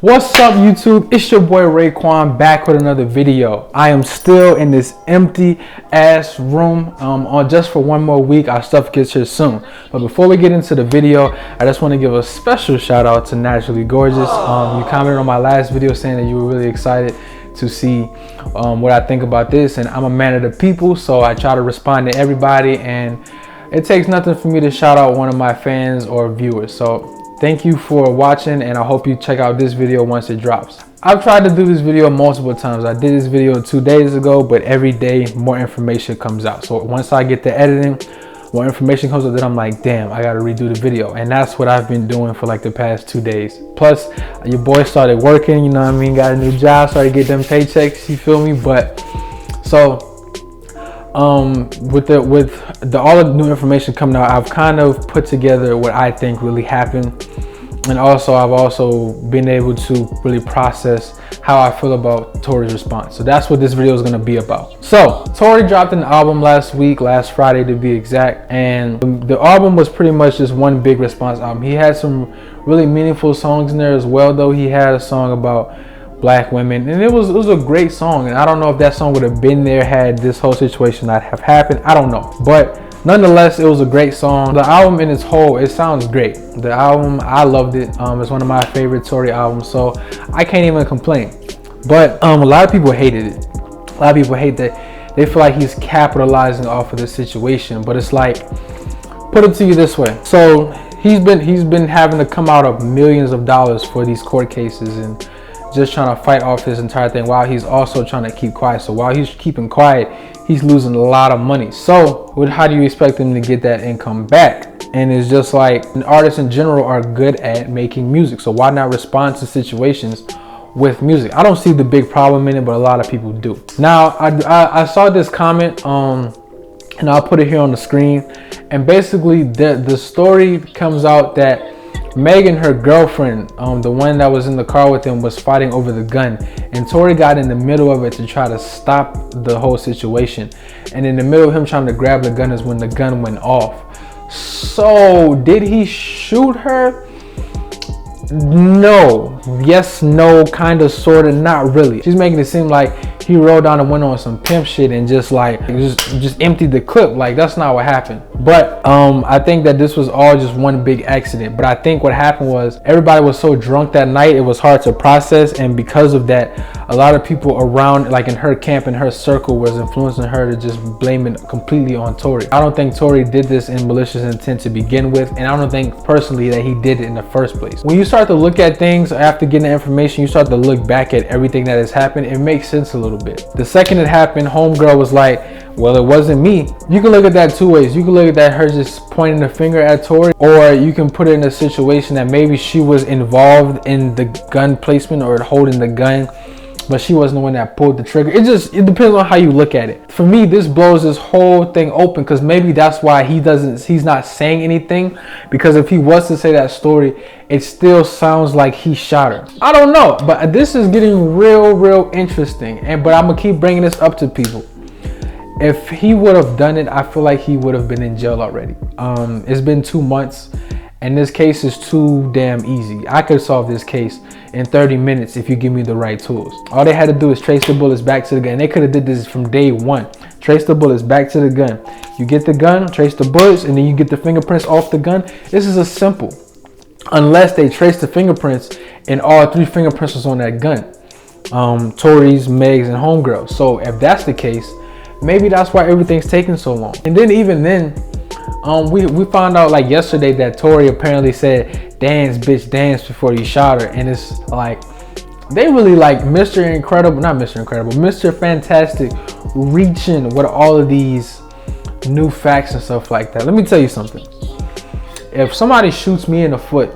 What's up, YouTube? It's your boy Raekwon back with another video. I am still in this empty ass room on just for one more week. Our stuff gets here soon. But before we get into the video, I just want to give a special shout out to Naturally Gorgeous. You commented on my last video saying that you were really excited to see what I think about this, and I'm a man of the people, so I try to respond to everybody, and it takes nothing for me to shout out one of my fans or viewers. So thank you for watching, and I hope you check out this video once it drops. I've tried to do this video multiple times. I did this video 2 days ago, but every day more information comes out. So once I get the editing, more information comes out, then I'm like, damn, I gotta redo the video. And that's what I've been doing for like the past 2 days. Plus, your boy started working, you know what I mean? Got a new job, started to get them paychecks, you feel me? But so with all the new information coming out, I've kind of put together what I think really happened, and also I've also been able to really process how I feel about Tory's response. So that's what this video is going to be about. So Tory dropped an album last Friday to be exact, and the album was pretty much just one big response album. He had some really meaningful songs in there as well, though. He had a song about Black women, and it was a great song, and I don't know if that song would have been there had this whole situation not have happened. I don't know, but nonetheless, it was a great song. The album in its whole, it sounds great. The album, I loved it. It's one of my favorite Tory albums, so I can't even complain. But a lot of people hated it. A lot of people hate that. They feel like he's capitalizing off of the situation, but it's like, put it to you this way. So he's been having to come out of millions of dollars for these court cases and just trying to fight off this entire thing while he's also trying to keep quiet. So while he's keeping quiet, he's losing a lot of money. So how do you expect him to get that income back? And it's just like, artists in general are good at making music, so why not respond to situations with music? I don't see the big problem in it, but a lot of people do. Now I saw this comment and I'll put it here on the screen, and basically the story comes out that Meg and her girlfriend, the one that was in the car with him, was fighting over the gun, and Tory got in the middle of it to try to stop the whole situation. And in the middle of him trying to grab the gun is when the gun went off. So did he shoot her? No. Yes, no, kind of, sort of, not really. She's making it seem like he rolled down and went on some pimp shit and just emptied the clip. Like, that's not what happened. But I think that this was all just one big accident. But I think what happened was everybody was so drunk that night, it was hard to process, and because of that, a lot of people around, like in her camp, in her circle, was influencing her to just blame it completely on Tory. I don't think Tory did this in malicious intent to begin with, and I don't think personally that he did it in the first place. When you start to look at things after getting the information, you start to look back at everything that has happened, it makes sense a little bit. The second it happened, homegirl was like, well, it wasn't me. You can look at that two ways. You can look at that her just pointing the finger at Tory, or you can put it in a situation that maybe she was involved in the gun placement or holding the gun, but she wasn't the one that pulled the trigger. It depends on how you look at it. For me, this blows this whole thing open, because maybe that's why he's not saying anything, because if he was to say that story, it still sounds like he shot her. I don't know, but this is getting real interesting, but I'm gonna keep bringing this up to people. If he would have done it, I feel like he would have been in jail already. It's been 2 months, and this case is too damn easy. I could solve this case in 30 minutes if you give me the right tools. All they had to do is trace the bullets back to the gun. They could have did this from day one. Trace the bullets back to the gun. You get the gun, trace the bullets, and then you get the fingerprints off the gun. This is a simple. Unless they trace the fingerprints and all 3 fingerprints was on that gun. Tory's, Meg's, and homegirl. So if that's the case, maybe that's why everything's taking so long. And then even then, we found out like yesterday that Tory apparently said, dance bitch dance, before he shot her. And it's like, they really like Mr. Fantastic reaching with all of these new facts and stuff like that. Let me tell you something. If somebody shoots me in the foot,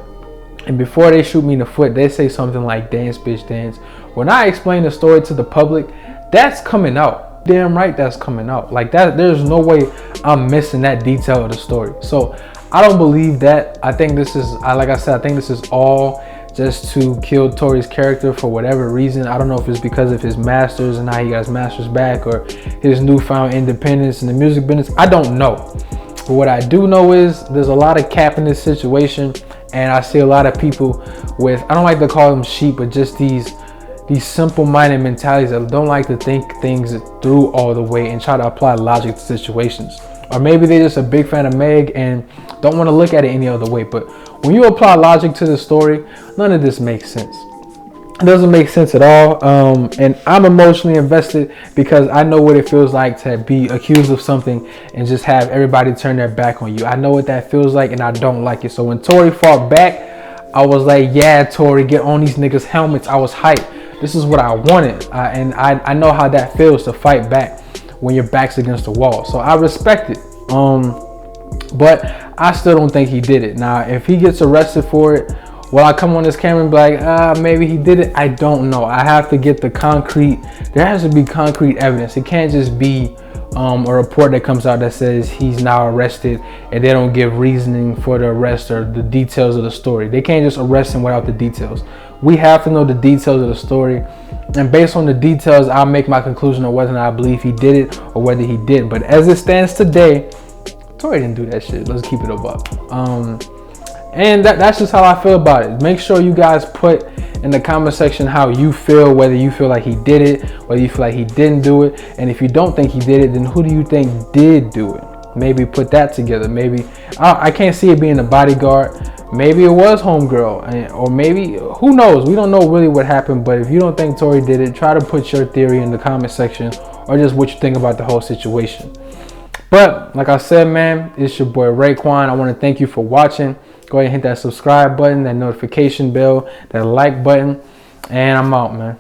and before they shoot me in the foot, they say something like dance bitch dance, when I explain the story to the public, that's coming out. Damn right, that's coming out. Like that, there's no way I'm missing that detail of the story. So I don't believe that. I think this is, like I said, I think this is all just to kill Tory's character for whatever reason. I don't know if it's because of his masters and how he got his masters back, or his newfound independence in the music business. I don't know. But what I do know is there's a lot of cap in this situation, And I see a lot of people with, I don't like to call them sheep, but just these simple-minded mentalities that don't like to think things through all the way and try to apply logic to situations. Or maybe they're just a big fan of Meg and don't want to look at it any other way. But when you apply logic to the story, none of this makes sense. It doesn't make sense at all. And I'm emotionally invested because I know what it feels like to be accused of something and just have everybody turn their back on you. I know what that feels like, and I don't like it. So when Tory fought back, I was like, yeah, Tory, get on these niggas' helmets. I was hyped. This is what I wanted. And I know how that feels to fight back when your back's against the wall. So I respect it. But I still don't think he did it. Now, if he gets arrested for it, will I come on this camera and be like, maybe he did it? I don't know. I have to get the concrete. There has to be concrete evidence. It can't just be a report that comes out that says he's now arrested and they don't give reasoning for the arrest or the details of the story. They can't just arrest him without the details. We have to know the details of the story. And based on the details, I'll make my conclusion on whether or not I believe he did it or whether he didn't. But as it stands today, Tory didn't do that shit. Let's keep it a buck. And that's just how I feel about it. Make sure you guys put in the comment section how you feel, whether you feel like he did it, whether you feel like he didn't do it. And if you don't think he did it, then who do you think did do it? Maybe put that together. Maybe, I can't see it being the bodyguard. Maybe it was homegirl, or maybe, who knows? We don't know really what happened. But if you don't think Tory did it, try to put your theory in the comment section or just what you think about the whole situation. But like I said, man, it's your boy Raekwon. I want to thank you for watching. Go ahead and hit that subscribe button, that notification bell, that like button, and I'm out, man.